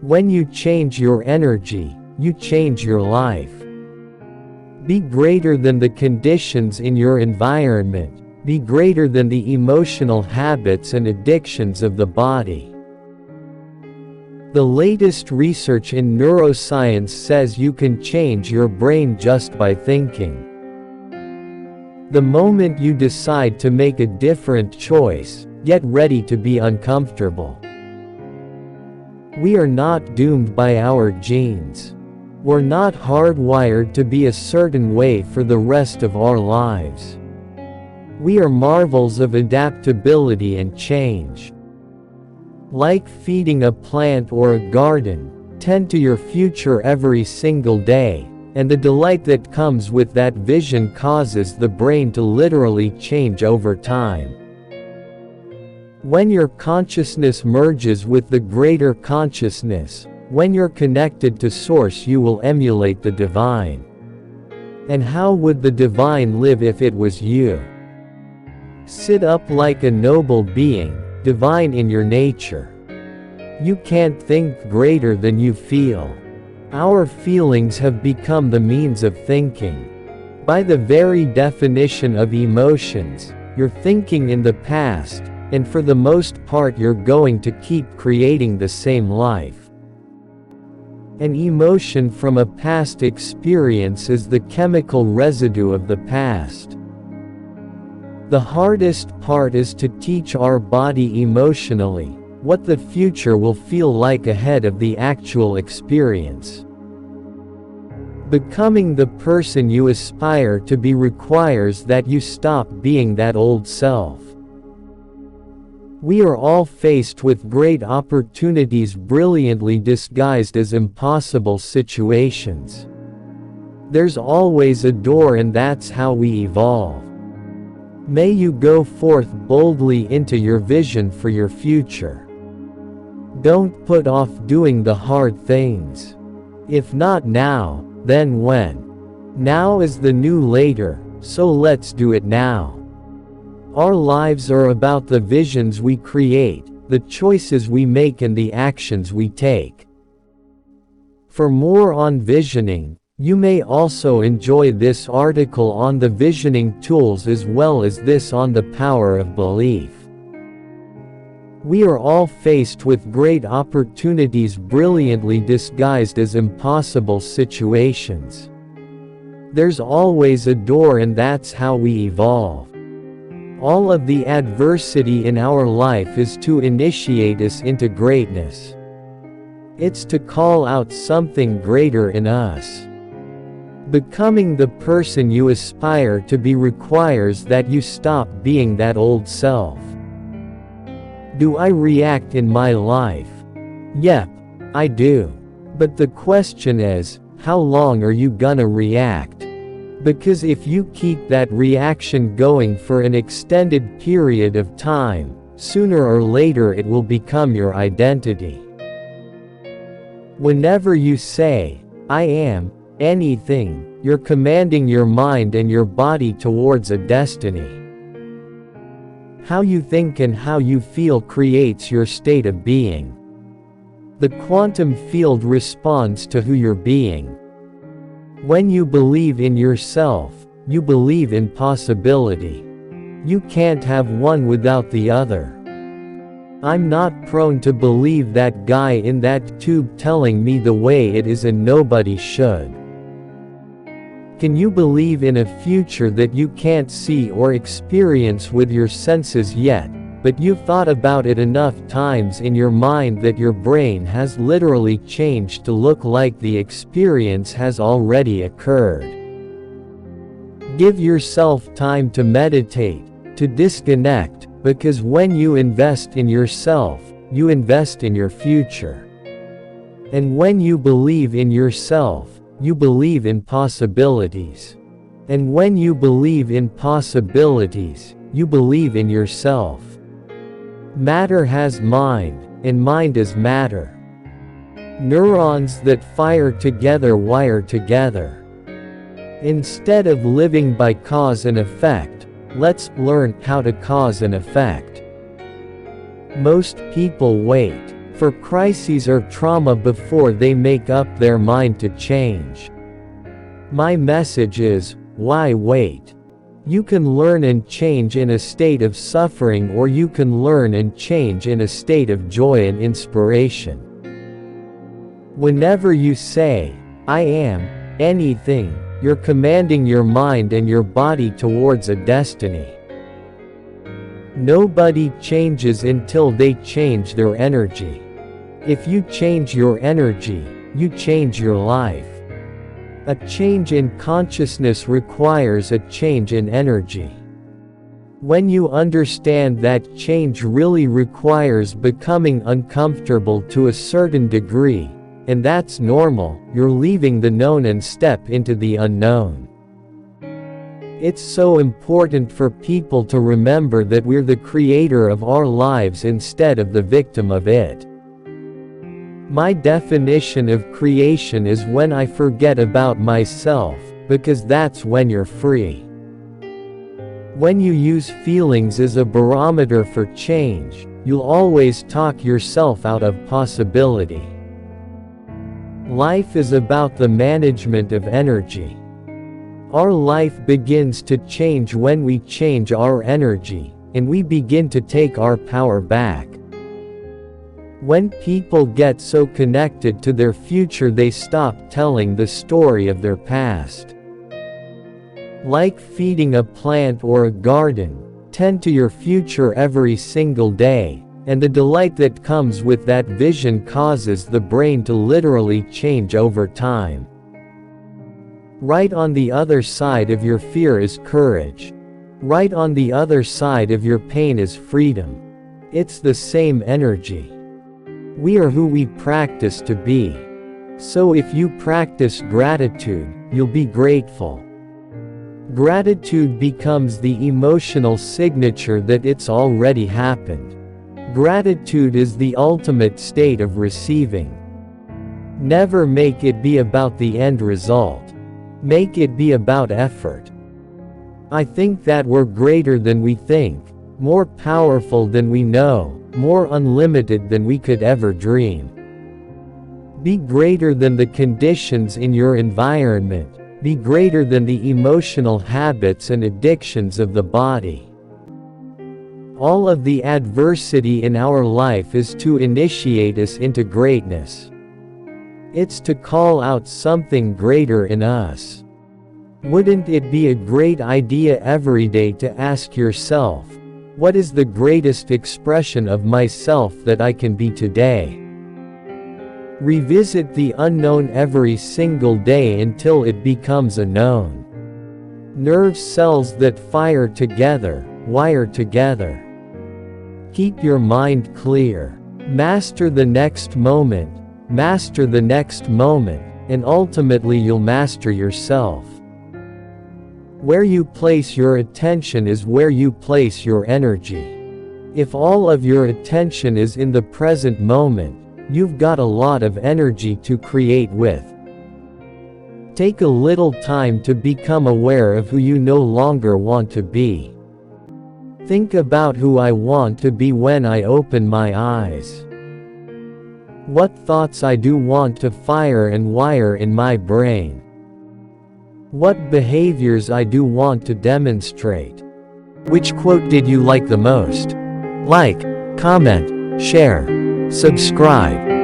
When you change your energy, you change your life. Be greater than the conditions in your environment. Be greater than the emotional habits and addictions of the body. The latest research in neuroscience says you can change your brain just by thinking. The moment you decide to make a different choice, get ready to be uncomfortable. We are not doomed by our genes. We're not hardwired to be a certain way for the rest of our lives. We are marvels of adaptability and change. Like feeding a plant or a garden, tend to your future every single day, and the delight that comes with that vision causes the brain to literally change over time. When your consciousness merges with the greater consciousness, when you're connected to Source, you will emulate the divine. And how would the divine live if it was you? Sit up like a noble being, divine in your nature. You can't think greater than you feel. Our feelings have become the means of thinking. By the very definition of emotions, you're thinking in the past, and for the most part you're going to keep creating the same life. An emotion from a past experience is the chemical residue of the past. The hardest part is to teach our body emotionally what the future will feel like ahead of the actual experience. Becoming the person you aspire to be requires that you stop being that old self. We are all faced with great opportunities brilliantly disguised as impossible situations. There's always a door, and that's how we evolve. May you go forth boldly into your vision for your future. Don't put off doing the hard things. If not now, then when? Now is the new later, so let's do it now. Our lives are about the visions we create, the choices we make, and the actions we take. For more on visioning, you may also enjoy this article on the visioning tools as well as this on the power of belief. We are all faced with great opportunities brilliantly disguised as impossible situations. There's always a door, and that's how we evolve. All of the adversity in our life is to initiate us into greatness. It's to call out something greater in us. Becoming the person you aspire to be requires that you stop being that old self. Do I react in my life? Yep, I do. But the question is, how long are you gonna react? Because if you keep that reaction going for an extended period of time, sooner or later it will become your identity. Whenever you say, I am anything, you're commanding your mind and your body towards a destiny. How you think and how you feel creates your state of being. The quantum field responds to who you're being. When you believe in yourself, you believe in possibility. You can't have one without the other. I'm not prone to believe that guy in that tube telling me the way it is, and nobody should. Can you believe in a future that you can't see or experience with your senses yet, but you've thought about it enough times in your mind that your brain has literally changed to look like the experience has already occurred? Give yourself time to meditate, to disconnect, because when you invest in yourself, you invest in your future. And when you believe in yourself, you believe in possibilities. And when you believe in possibilities, you believe in yourself. Matter has mind, and mind is matter. Neurons that fire together wire together. Instead of living by cause and effect, let's learn how to cause and effect. Most people wait for crises or trauma before they make up their mind to change. My message is, why wait? You can learn and change in a state of suffering, or you can learn and change in a state of joy and inspiration. Whenever you say, I am anything, you're commanding your mind and your body towards a destiny. Nobody changes until they change their energy. If you change your energy, you change your life. A change in consciousness requires a change in energy. When you understand that change really requires becoming uncomfortable to a certain degree, and that's normal, you're leaving the known and step into the unknown. It's so important for people to remember that we're the creator of our lives instead of the victim of it. My definition of creation is when I forget about myself, because that's when you're free. When you use feelings as a barometer for change, you'll always talk yourself out of possibility. Life is about the management of energy. Our life begins to change when we change our energy, and we begin to take our power back. When people get so connected to their future, they stop telling the story of their past. Like feeding a plant or a garden, tend to your future every single day, and the delight that comes with that vision causes the brain to literally change over time. Right on the other side of your fear is courage. Right on the other side of your pain is freedom. It's the same energy. We are who we practice to be. So if you practice gratitude, you'll be grateful. Gratitude becomes the emotional signature that it's already happened. Gratitude is the ultimate state of receiving. Never make it be about the end result. Make it be about effort. I think that we're greater than we think, more powerful than we know, more unlimited than we could ever dream. Be greater than the conditions in your environment. Be greater than the emotional habits and addictions of the body. All of the adversity in our life is to initiate us into greatness. It's to call out something greater in us. Wouldn't it be a great idea every day to ask yourself, what is the greatest expression of myself that I can be today? Revisit the unknown every single day until it becomes a known. Nerve cells that fire together, wire together. Keep your mind clear. Master the next moment. Master the next moment, and ultimately you'll master yourself. Where you place your attention is where you place your energy. If all of your attention is in the present moment, you've got a lot of energy to create with. Take a little time to become aware of who you no longer want to be. Think about who I want to be when I open my eyes. What thoughts I do want to fire and wire in my brain. What behaviors I do want to demonstrate. Which quote did you like the most? Like, comment, share, subscribe.